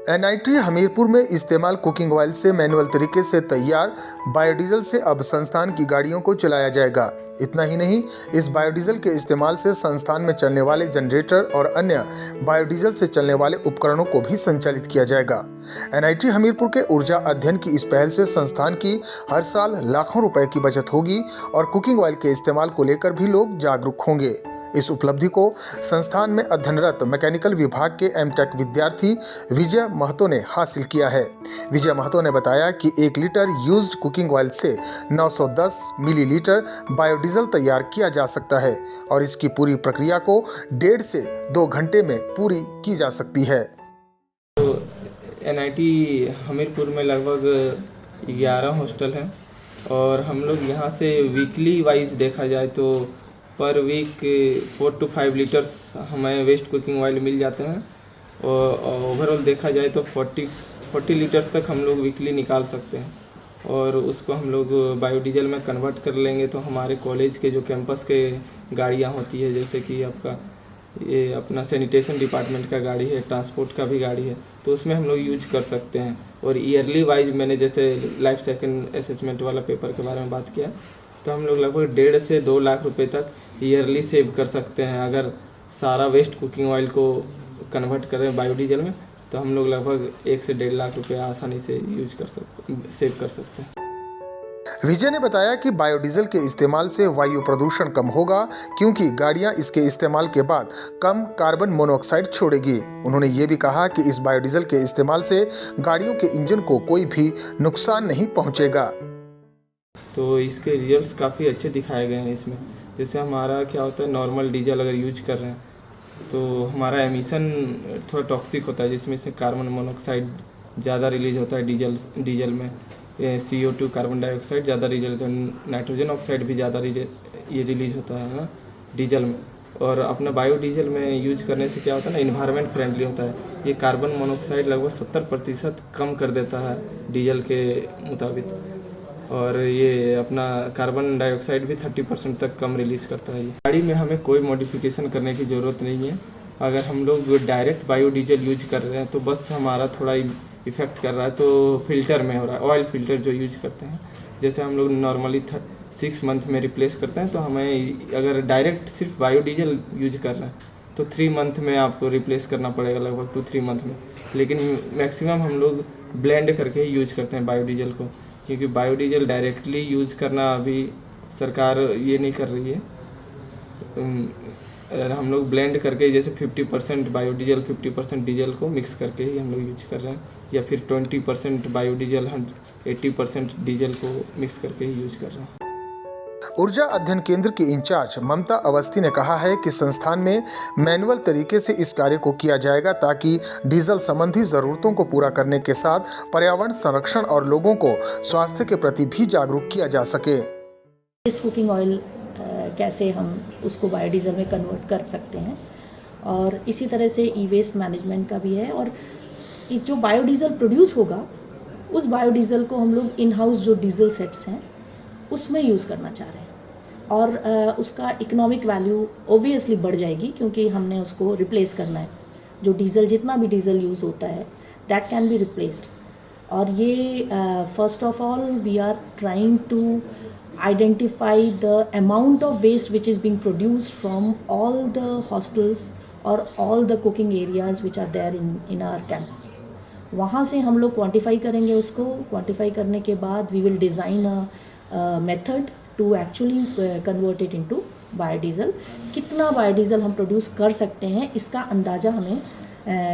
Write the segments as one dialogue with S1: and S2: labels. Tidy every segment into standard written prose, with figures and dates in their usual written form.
S1: NIT Hamirpur में इस्तेमाल cooking oil से मैनुअल तरीके से तैयार बायोडीजल से अब संस्थान की गाड़ियों को चलाया जाएगा। इतना ही नहीं, इस बायोडीजल के इस्तेमाल से संस्थान में चलने वाले जनरेटर और अन्य बायोडीजल से चलने वाले उपकरणों को भी संचालित किया जाएगा। एनआईटी हमीरपुर के ऊर्जा अध्ययन की इस पहल से संस्थान की हर साल लाखों रुपए की बचत होगी और कुकिंग ऑयल के इस्तेमाल को लेकर भी लोग जागरूक होंगे। इस उपलब्धि को संस्थान में अध्ययनरत मैकेनिकल विभाग के एमटेक विद्यार्थी विजय महतो ने हासिल किया है। विजय महतो ने बताया कि 1 लीटर यूज्ड कुकिंग ऑयल से 910 मिलीलीटर बायोडीजल तैयार किया जा सकता है और इसकी पूरी प्रक्रिया को 1.5 से 2 घंटे में पूरी की जा सकती है।
S2: तो एनआईटी हमीरपुर में लगभग 11 हॉस्टल हैं और हम लोग यहाँ से वीकली वाइज देखा जाए तो पर वीक 4 to 5 लीटर्स हमें वेस्ट कुकिंग ऑयल मिल जाते हैं और ओवरऑल देखा जाए तो 40 लीटर्स तक हम लोग वीकली निकाल सकते हैं और उसको हम लोग बायोडीजल में कन्वर्ट कर लेंगे तो हमारे कॉलेज के जो कैंपस के गाड़ियाँ होती है, जैसे कि आपका ये अपना सैनिटेशन डिपार्टमेंट का गाड़ी है, ट्रांसपोर्ट का भी गाड़ी है, तो उसमें हम लोग यूज कर सकते हैं। और ईयरली वाइज मैंने जैसे लाइफ साइकिल असेसमेंट वाला पेपर के बारे में बात किया तो हम लोग लगभग 1.5 से 2 लाख रुपए तक ईयरली सेव कर सकते हैं। अगर सारा वेस्ट कुकिंग ऑयल को कन्वर्ट करें बायोडीजल में तो हम लोग लगभग 1 से 1.5 लाख रुपए आसानी से सेव कर सकते हैं।
S1: विजय ने बताया कि बायोडीजल के इस्तेमाल से वायु प्रदूषण कम होगा क्योंकि गाड़ियां इसके इस्तेमाल के बाद कम कार्बन मोनोऑक्साइड छोड़ेगी। उन्होंने ये भी कहा कि इस बायोडीजल के इस्तेमाल से गाड़ियों के इंजन को कोई भी नुकसान नहीं पहुंचेगा।
S2: तो इसके रिजल्ट्स काफ़ी अच्छे दिखाए गए हैं इसमें। जैसे हमारा क्या होता है, नॉर्मल डीजल अगर यूज कर रहे हैं तो हमारा एमिशन थोड़ा टॉक्सिक होता है, जिसमें से कार्बन मोनोऑक्साइड ज़्यादा रिलीज होता है डीजल में, CO2 कार्बन डाइऑक्साइड ज़्यादा रिलीज होता है, नाइट्रोजन ऑक्साइड भी ज़्यादा ये रिलीज होता है ना डीजल में। और अपना बायोडीजल में यूज करने से क्या होता है ना, इन्वायरमेंट फ्रेंडली होता है। ये कार्बन मोनोऑक्साइड लगभग 70% कम कर देता है डीजल के मुताबिक, और ये अपना कार्बन डाइऑक्साइड भी 30% तक कम रिलीज करता है। गाड़ी में हमें कोई मॉडिफिकेशन करने की ज़रूरत नहीं है। अगर हम लोग डायरेक्ट बायोडीजल यूज कर रहे हैं तो बस हमारा थोड़ा इफ़ेक्ट कर रहा है तो फिल्टर में हो रहा है, ऑयल फिल्टर जो यूज करते हैं। जैसे हम लोग नॉर्मली 6 मंथ में रिप्लेस करते हैं, तो हमें अगर डायरेक्ट सिर्फ बायोडीजल यूज कर रहे हैं तो 3 मंथ में आपको रिप्लेस करना पड़ेगा, लगभग 2-3 मंथ में। लेकिन मैक्सिमम हम लोग ब्लेंड करके ही यूज करते हैं बायोडीजल को, क्योंकि बायोडीजल डायरेक्टली यूज़ करना अभी सरकार ये नहीं कर रही है। हम लोग ब्लेंड करके जैसे 50% बायोडीजल 50% डीजल को मिक्स करके ही हम लोग यूज कर रहे हैं, या फिर 20% बायोडीजल 80% डीजल को मिक्स करके ही यूज कर रहे हैं।
S1: ऊर्जा अध्ययन केंद्र की इंचार्ज ममता अवस्थी ने कहा है कि संस्थान में मैनुअल तरीके से इस कार्य को किया जाएगा ताकि डीजल संबंधी जरूरतों को पूरा करने के साथ पर्यावरण संरक्षण और लोगों को स्वास्थ्य के प्रति भी जागरूक किया जा सके।
S3: वेस्ट कुकिंग ऑयल कैसे हम उसको बायोडीजल में कन्वर्ट कर सकते हैं, और इसी तरह से ई वेस्ट मैनेजमेंट का भी है। और जो बायोडीजल प्रोड्यूस होगा उस बायोडीजल को हम लोग इन हाउस जो डीजल सेट्स हैं उसमें यूज़ करना चाह रहे हैं, और उसका इकोनॉमिक वैल्यू ओबियसली बढ़ जाएगी क्योंकि हमने उसको रिप्लेस करना है। जो डीजल जितना भी डीजल यूज़ होता है दैट कैन बी रिप्लेस्ड। और ये first of all we are trying to identify the amount of waste which is being produced from all the hostels और all the cooking areas which are there in our campus. वहाँ से हम लोग quantify करेंगे उसको। Quantify करने के बाद we will design a method to actually convert it into biodiesel. कितना बायोडीज़ल हम प्रोड्यूस कर सकते हैं इसका अंदाज़ा हमें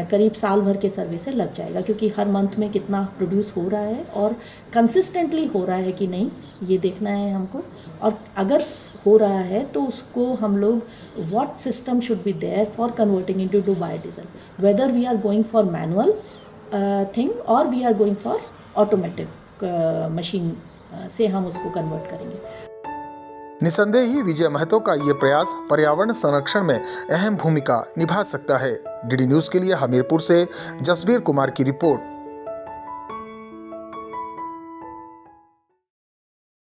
S3: करीब साल भर के सर्वे से लग जाएगा, क्योंकि हर मंथ में कितना प्रोड्यूस हो रहा है और कंसिस्टेंटली हो रहा है कि नहीं ये देखना है हमको। और अगर हो रहा है तो उसको हम लोग what system should be there for converting into biodiesel, whether we are going for manual thing और we are going for automatic machine से हम उसको कन्वर्ट करेंगे।
S1: निसंदेह ही विजय महतो का ये प्रयास पर्यावरण संरक्षण में अहम भूमिका निभा सकता है। डीडी न्यूज़ के लिए हमीरपुर से जसबीर कुमार की रिपोर्ट।